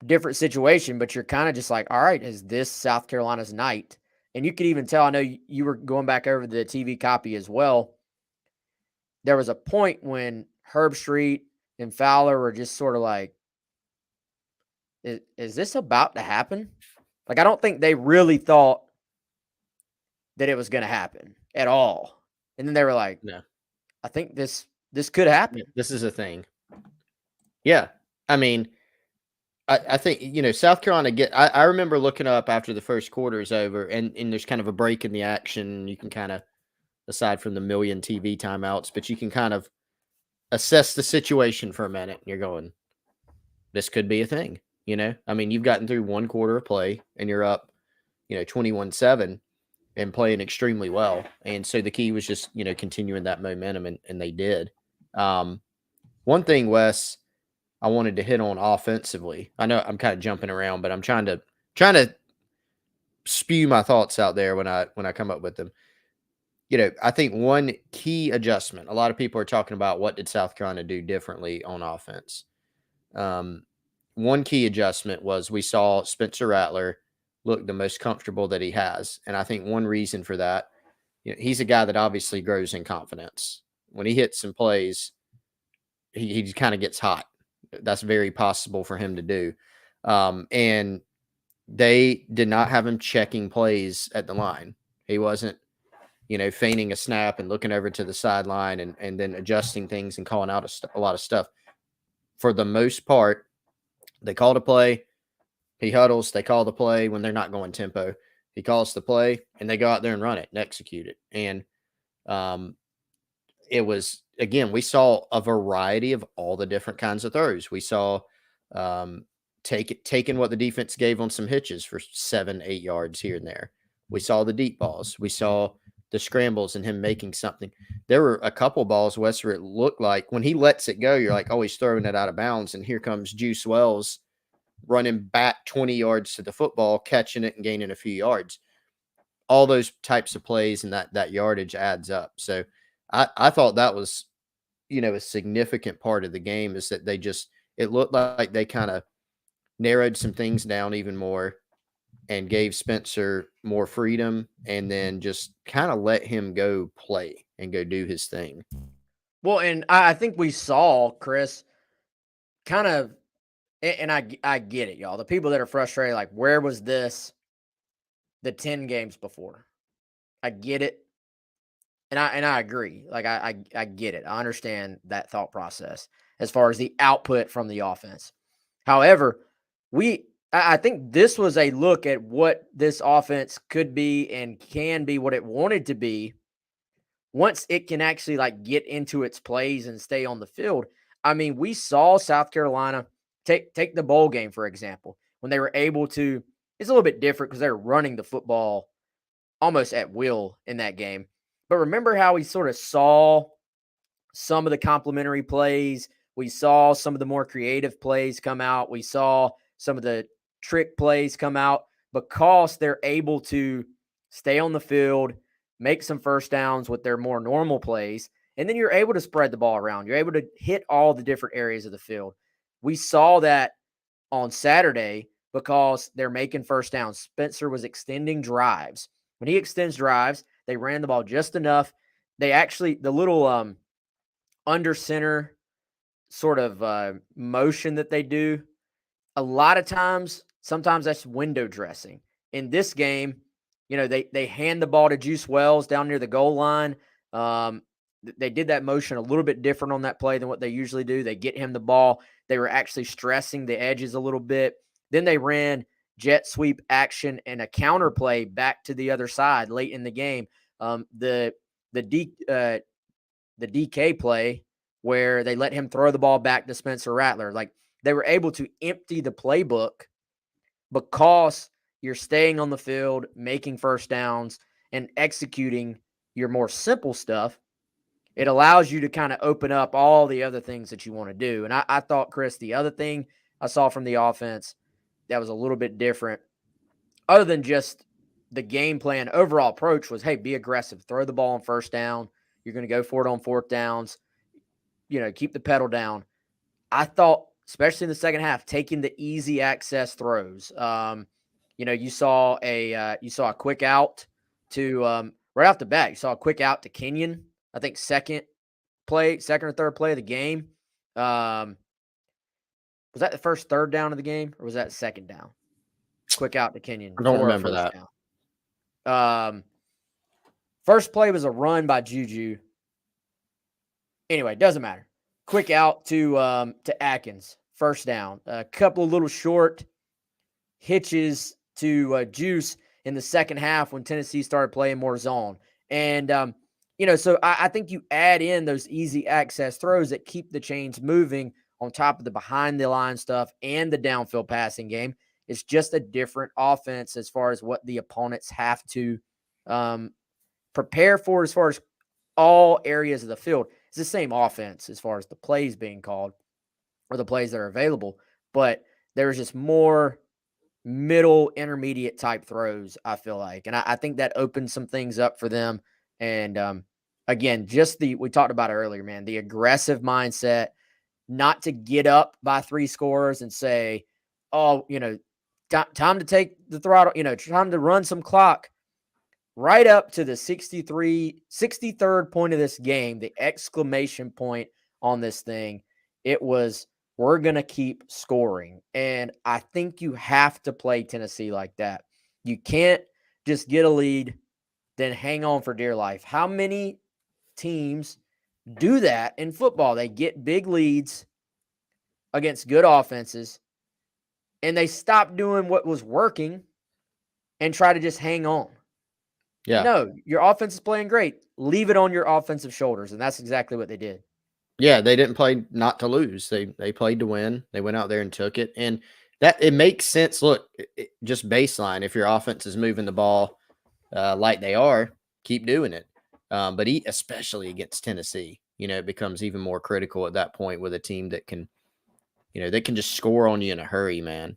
Different situation, but you're kind of just like, all right, is this South Carolina's night? And you could even tell, I know you were going back over the TV copy as well. There was a point when Herb Street and Fowler were just sort of like, is this about to happen? Like, I don't think they really thought that it was going to happen at all. And then they were like, no, I think this could happen. This is a thing. Yeah. I mean, I think, South Carolina I remember looking up after the first quarter is over, and there's kind of a break in the action. You can kind of, aside from the million TV timeouts, but you can kind of assess the situation for a minute. And you're going, this could be a thing, I mean, you've gotten through 1 quarter of play and you're up, 21-7 and playing extremely well. And so the key was just, continuing that momentum, and they did. One thing, Wes, I wanted to hit on offensively. I know I'm kind of jumping around, but I'm trying to spew my thoughts out there when I come up with them. I think one key adjustment, a lot of people are talking about what did South Carolina do differently on offense. one key adjustment was we saw Spencer Rattler look the most comfortable that he has. And I think one reason for that, he's a guy that obviously grows in confidence. When he hits some plays, he kind of gets hot. That's very possible for him to do. And they did not have him checking plays at the line. He wasn't, feigning a snap and looking over to the sideline and then adjusting things and calling out a lot of stuff. For the most part, they called a play. He huddles. They call the play when they're not going tempo. He calls the play, and they go out there and run it and execute it. And it was, again, we saw a variety of all the different kinds of throws. We saw taking what the defense gave on some hitches for 7-8 yards here and there. We saw the deep balls. We saw the scrambles and him making something. There were a couple balls, Wes, where it looked like when he lets it go, you're like, oh, he's throwing it out of bounds. And here comes Juice Wells running back 20 yards to the football, catching it and gaining a few yards. All those types of plays and that yardage adds up. So I thought that was, a significant part of the game is that it looked like they kind of narrowed some things down even more and gave Spencer more freedom and then just kind of let him go play and go do his thing. Well, and I think we saw, Chris, kind of, and I get it, y'all. The people that are frustrated, like, where was this the 10 games before? I get it. And I agree. Like, I get it. I understand that thought process as far as the output from the offense. However, I think this was a look at what this offense could be and can be, what it wanted to be, once it can actually like get into its plays and stay on the field. I mean, we saw South Carolina take the bowl game, for example, when they were able to. It's a little bit different because they're running the football almost at will in that game. But remember how we sort of saw some of the complementary plays. We saw some of the more creative plays come out. We saw some of the trick plays come out because they're able to stay on the field, make some first downs with their more normal plays, and then you're able to spread the ball around. You're able to hit all the different areas of the field. We saw that on Saturday because they're making first downs. Spencer was extending drives. When he extends drives, they ran the ball just enough. They actually, the little under center sort of motion that they do, a lot of times, sometimes that's window dressing. In this game, they hand the ball to Juice Wells down near the goal line. They did that motion a little bit different on that play than what they usually do. They get him the ball. They were actually stressing the edges a little bit. Then they ran jet sweep action and a counter play back to the other side late in the game. The DK play where they let him throw the ball back to Spencer Rattler. Like, they were able to empty the playbook because you're staying on the field, making first downs, and executing your more simple stuff. It allows you to kind of open up all the other things that you want to do. And I thought, Chris, the other thing I saw from the offense that was a little bit different, other than just the game plan, overall approach was, hey, be aggressive. Throw the ball on first down. You're going to go for it on fourth downs. Keep the pedal down. I thought, especially in the second half, taking the easy access throws. You saw a quick out to right off the bat. You saw a quick out to Kenyon. I think second or third play of the game. Was that the first third down of the game, or was that second down? Quick out to Kenyon. I don't remember that. First play was a run by Juju. Anyway, doesn't matter. Quick out to Atkins. First down. A couple of little short hitches to Juice in the second half when Tennessee started playing more zone. And, so I think you add in those easy access throws that keep the chains moving on top of the behind the line stuff and the downfield passing game. It's just a different offense as far as what the opponents have to prepare for as far as all areas of the field. It's the same offense as far as the plays being called or the plays that are available, but there's just more middle intermediate type throws, I feel like. And I think that opens some things up for them. And again, we talked about it earlier, man, the aggressive mindset, not to get up by 3 scores and say, oh, time to take the throttle, time to run some clock. Right up to the 63rd point of this game, the exclamation point on this thing, it was, we're going to keep scoring. And I think you have to play Tennessee like that. You can't just get a lead, then hang on for dear life. How many teams do that in football? They get big leads against good offenses, and they stop doing what was working and try to just hang on. Yeah. No, your offense is playing great. Leave it on your offensive shoulders, and that's exactly what they did. Yeah, they didn't play not to lose. They played to win. They went out there and took it, and that it makes sense. Look, just baseline. If your offense is moving the ball like they are, keep doing it. But especially against Tennessee, it becomes even more critical at that point with a team that can, they can just score on you in a hurry, man.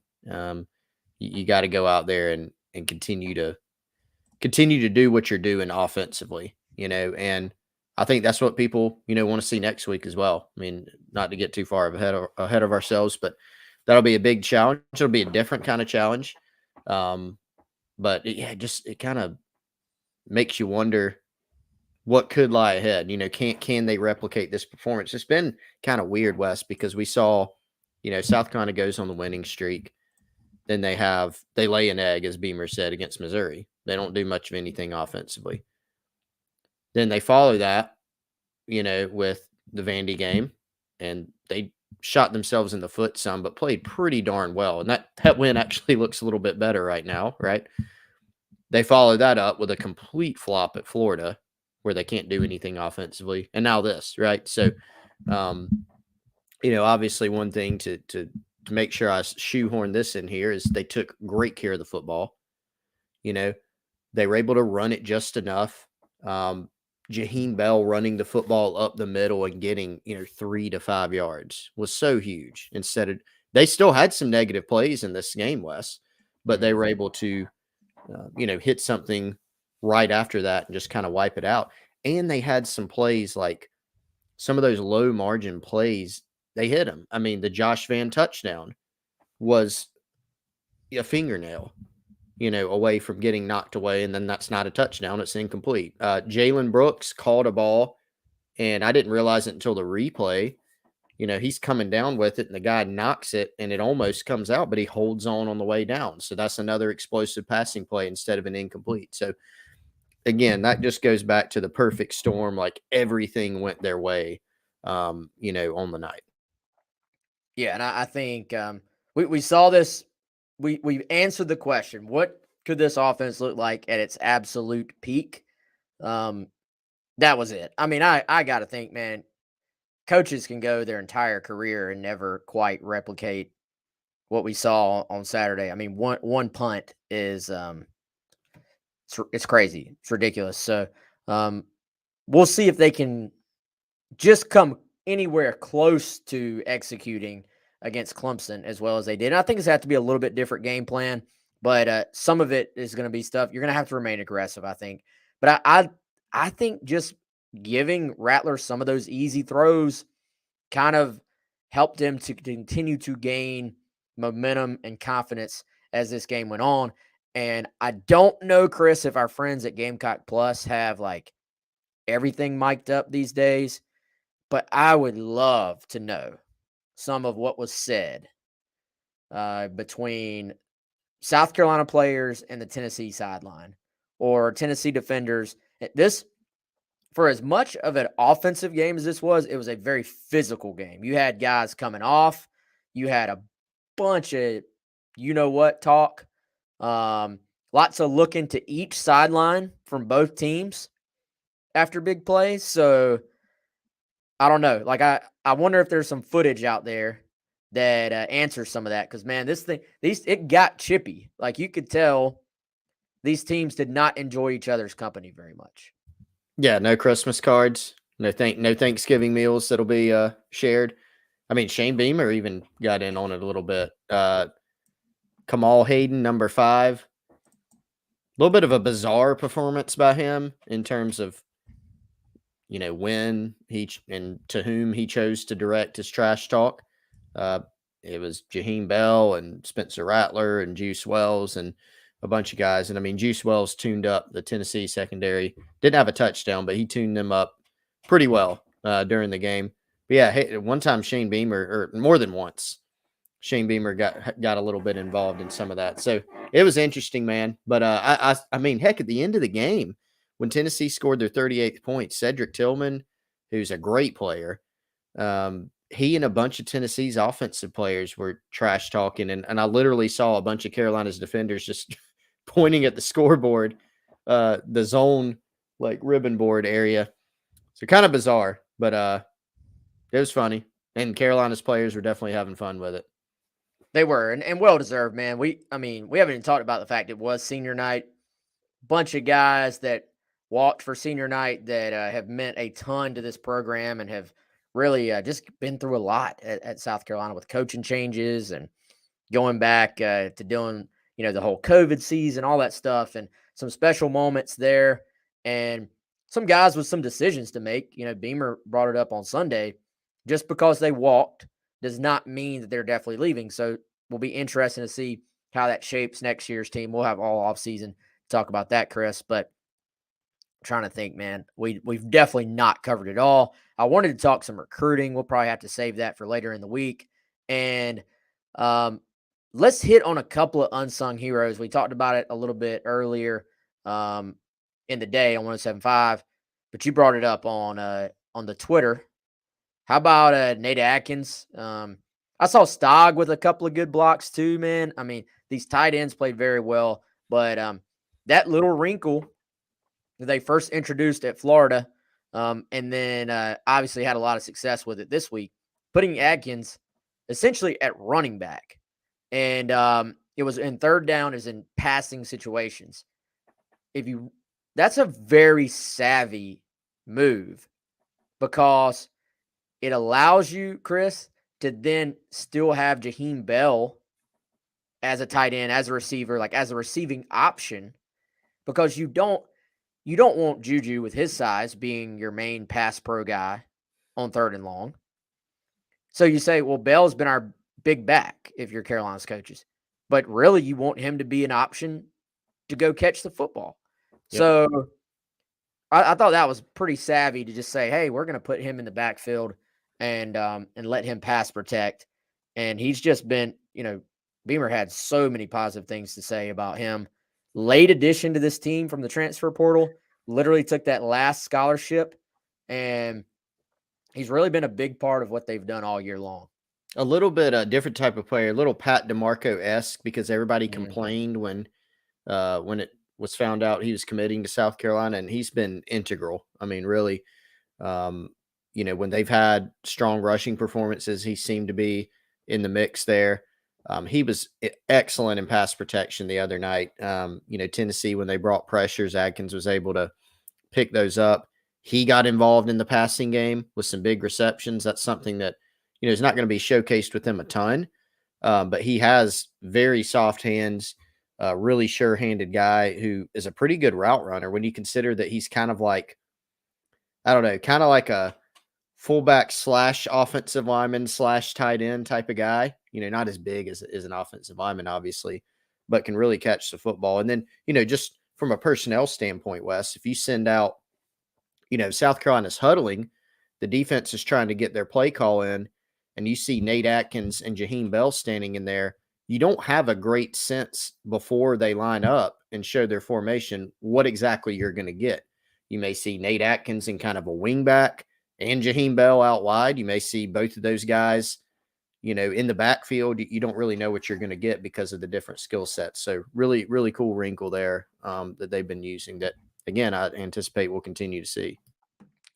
You got to go out there and continue to do what you're doing offensively, and I think that's what people, want to see next week as well. I mean, not to get too far ahead of ourselves, but that'll be a big challenge. It'll be a different kind of challenge. But it kind of makes you wonder what could lie ahead. Can they replicate this performance? It's been kind of weird, Wes, because we saw, South Carolina goes on the winning streak. Then they lay an egg, as Beamer said, against Missouri. They don't do much of anything offensively. Then they follow that, with the Vandy game, and they shot themselves in the foot some, but played pretty darn well. And that win actually looks a little bit better right now, right? They follow that up with a complete flop at Florida, where they can't do anything offensively. And now this, right? So, obviously one thing to make sure I shoehorn this in here is they took great care of the football. They were able to run it just enough. Jaheim Bell running the football up the middle and getting, 3 to 5 yards was so huge. They still had some negative plays in this game, Wes, but they were able to, hit something right after that and just kind of wipe it out. And they had some plays, like some of those low margin plays, they hit them. I mean, the Josh Van touchdown was a fingernail, away from getting knocked away, and then that's not a touchdown. It's incomplete. Jalen Brooks caught a ball, and I didn't realize it until the replay. He's coming down with it, and the guy knocks it, and it almost comes out, but he holds on the way down. So that's another explosive passing play instead of an incomplete. So, again, that just goes back to the perfect storm. Like, everything went their way, on the night. Yeah, and I think we saw this. We answered the question: what could this offense look like at its absolute peak? That was it. I mean, I got to think, man, coaches can go their entire career and never quite replicate what we saw on Saturday. I mean, one punt is it's crazy. It's ridiculous. So we'll see if they can just come anywhere close to executing against Clemson as well as they did. And I think it's have to be a little bit different game plan, but some of it is going to be stuff you're going to have to remain aggressive, I think. But I think just giving Rattler some of those easy throws kind of helped him to continue to gain momentum and confidence as this game went on. And I don't know, Chris, if our friends at Gamecock Plus have like everything mic'd up these days, but I would love to know some of what was said between South Carolina players and the Tennessee sideline or Tennessee defenders. This, for as much of an offensive game as this was, it was a very physical game. You had guys coming off. You had a bunch of talk. Lots of looking to each sideline from both teams after big plays. So I don't know. Like, I wonder if there's some footage out there that answers some of that. Because, man, it got chippy. Like, you could tell these teams did not enjoy each other's company very much. Yeah, no Christmas cards, no Thanksgiving meals that'll be shared. I mean, Shane Beamer even got in on it a little bit. Kamal Hayden, number 5. A little bit of a bizarre performance by him in terms of, when and to whom he chose to direct his trash talk. It was Jaheim Bell and Spencer Rattler and Juice Wells and a bunch of guys. And I mean, Juice Wells tuned up the Tennessee secondary. Didn't have a touchdown, but he tuned them up pretty well during the game. But yeah, hey, one time Shane Beamer, or more than once, Shane Beamer got a little bit involved in some of that. So it was interesting, man. But I mean, heck, at the end of the game, when Tennessee scored their 38th point, Cedric Tillman, who's a great player, he and a bunch of Tennessee's offensive players were trash talking. And I literally saw a bunch of Carolina's defenders just pointing at the scoreboard, the zone, like ribbon board area. So kind of bizarre, but it was funny. And Carolina's players were definitely having fun with it. They were, and well deserved, man. We haven't even talked about the fact it was senior night. Bunch of guys that walked for senior night that have meant a ton to this program and have really just been through a lot at South Carolina with coaching changes and going back to doing, the whole COVID season, all that stuff, and some special moments there. And some guys with some decisions to make. Beamer brought it up on Sunday. Just because they walked does not mean that they're definitely leaving. So we'll be interesting to see how that shapes next year's team. We'll have all off season to talk about that, Chris. But I'm trying to think, man, we've definitely not covered it all. I wanted to talk some recruiting. We'll probably have to save that for later in the week. And let's hit on a couple of unsung heroes. We talked about it a little bit earlier in the day on 107.5, but you brought it up on the Twitter. How about Nate Atkins? I saw Stog with a couple of good blocks too, man. I mean, these tight ends played very well, but that little wrinkle that they first introduced at Florida, and then obviously had a lot of success with it this week, putting Atkins essentially at running back. And it was in third down as in passing situations. That's a very savvy move because it allows you, Chris, to then still have Jaheim Bell as a tight end, as a receiver, like as a receiving option, because you don't want Juju with his size being your main pass pro guy on third and long. So you say, well, Bell's been our big back if you're Carolina's coaches, but really you want him to be an option to go catch the football. Yep. So I thought that was pretty savvy to just say, hey, we're going to put him in the backfield and let him pass protect. And he's just been, Beamer had so many positive things to say about him. Late addition to this team from the transfer portal, literally took that last scholarship, and he's really been a big part of what they've done all year long. A little bit a different type of player, a little Pat DeMarco-esque, because everybody complained when it was found out he was committing to South Carolina, and he's been integral. I mean, really, when they've had strong rushing performances, he seemed to be in the mix there. He was excellent in pass protection the other night. Tennessee, when they brought pressures, Adkins was able to pick those up. He got involved in the passing game with some big receptions. That's something that, is not going to be showcased with him a ton, but he has very soft hands, really sure-handed guy who is a pretty good route runner when you consider that he's kind of like, I don't know, kind of like a fullback / offensive lineman / tight end type of guy, not as big as an offensive lineman, obviously, but can really catch the football. And then, just from a personnel standpoint, Wes, if you send out, South Carolina's huddling, the defense is trying to get their play call in, and you see Nate Atkins and Jaheim Bell standing in there, you don't have a great sense before they line up and show their formation what exactly you're going to get. You may see Nate Atkins in kind of a wingback and Jaheim Bell out wide. You may see both of those guys, in the backfield. You don't really know what you're going to get because of the different skill sets. So really, really cool wrinkle there that they've been using that, again, I anticipate we'll continue to see.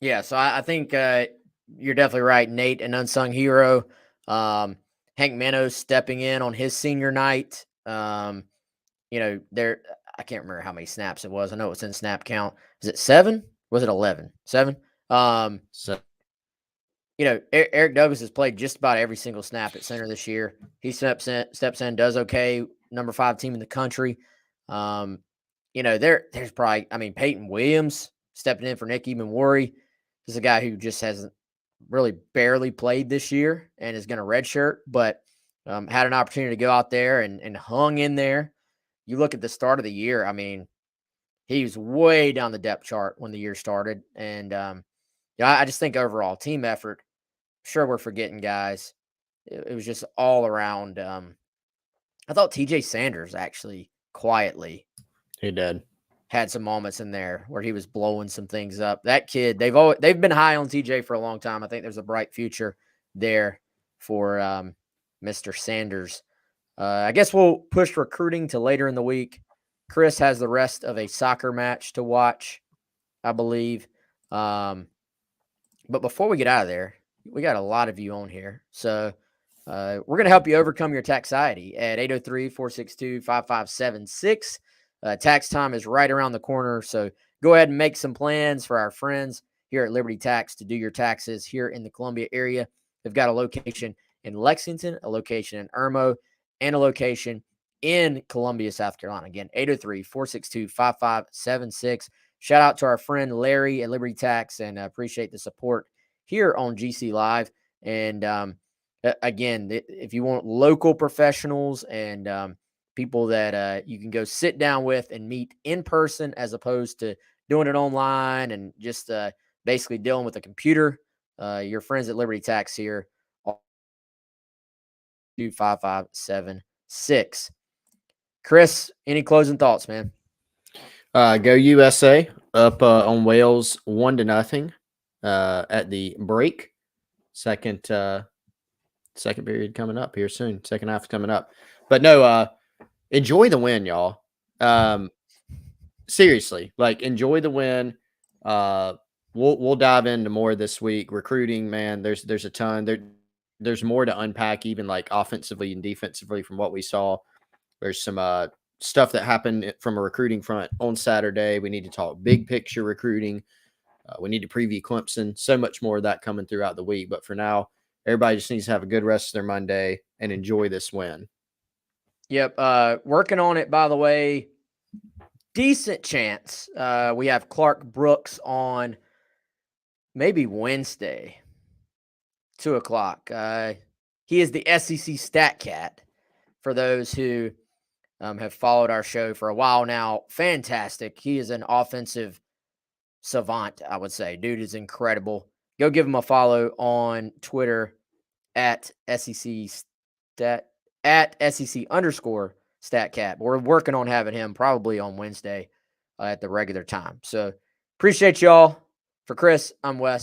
Yeah, so I think you're definitely right. Nate, an unsung hero. Hank Manos stepping in on his senior night. There, I can't remember how many snaps it was. I know it's in snap count. Is it 7? Was it 11? 7? Eric Douglas has played just about every single snap at center this year. He steps in, does okay. Number 5 team in the country. There's probably, Peyton Williams stepping in for Nick Ebenworry. This is a guy who just hasn't really barely played this year and is going to redshirt, but had an opportunity to go out there and hung in there. You look at the start of the year, I mean, he was way down the depth chart when the year started. And I just think overall team effort, sure, we're forgetting guys. It was just all around. I thought TJ Sanders actually quietly He did. had some moments in there where he was blowing some things up. That kid, they've been high on TJ for a long time. I think there's a bright future there for Mr. Sanders. I guess we'll push recruiting to later in the week. Chris has the rest of a soccer match to watch, I believe. But before we get out of there, we got a lot of you on here. So we're going to help you overcome your taxiety at 803-462-5576. Tax time is right around the corner. So go ahead and make some plans for our friends here at Liberty Tax to do your taxes here in the Columbia area. They've got a location in Lexington, a location in Irmo, and a location in Columbia, South Carolina. Again, 803-462-5576. Shout out to our friend Larry at Liberty Tax, and appreciate the support here on GC Live. And again, if you want local professionals and people that you can go sit down with and meet in person as opposed to doing it online and just basically dealing with a computer, your friends at Liberty Tax here, 5576. Chris, any closing thoughts, man? Go USA up on Wales 1-0 at the break. Second period coming up here soon. Second half coming up. But no, enjoy the win, y'all. Seriously, like enjoy the win. We'll dive into more this week. Recruiting, man, there's a ton. There's more to unpack, even like offensively and defensively from what we saw. There's some stuff that happened from a recruiting front on Saturday. We need to talk big picture recruiting. We need to preview Clemson. So much more of that coming throughout the week. But for now, everybody just needs to have a good rest of their Monday and enjoy this win. Yep. Working on it, by the way. Decent chance. We have Clark Brooks on maybe Wednesday, 2:00. He is the SEC Stat Cat for those who have followed our show for a while now. Fantastic. He is an offensive savant, I would say. Dude is incredible. Go give him a follow on Twitter at SEC_StatCat. We're working on having him probably on Wednesday at the regular time. So appreciate y'all. For Chris, I'm Wes.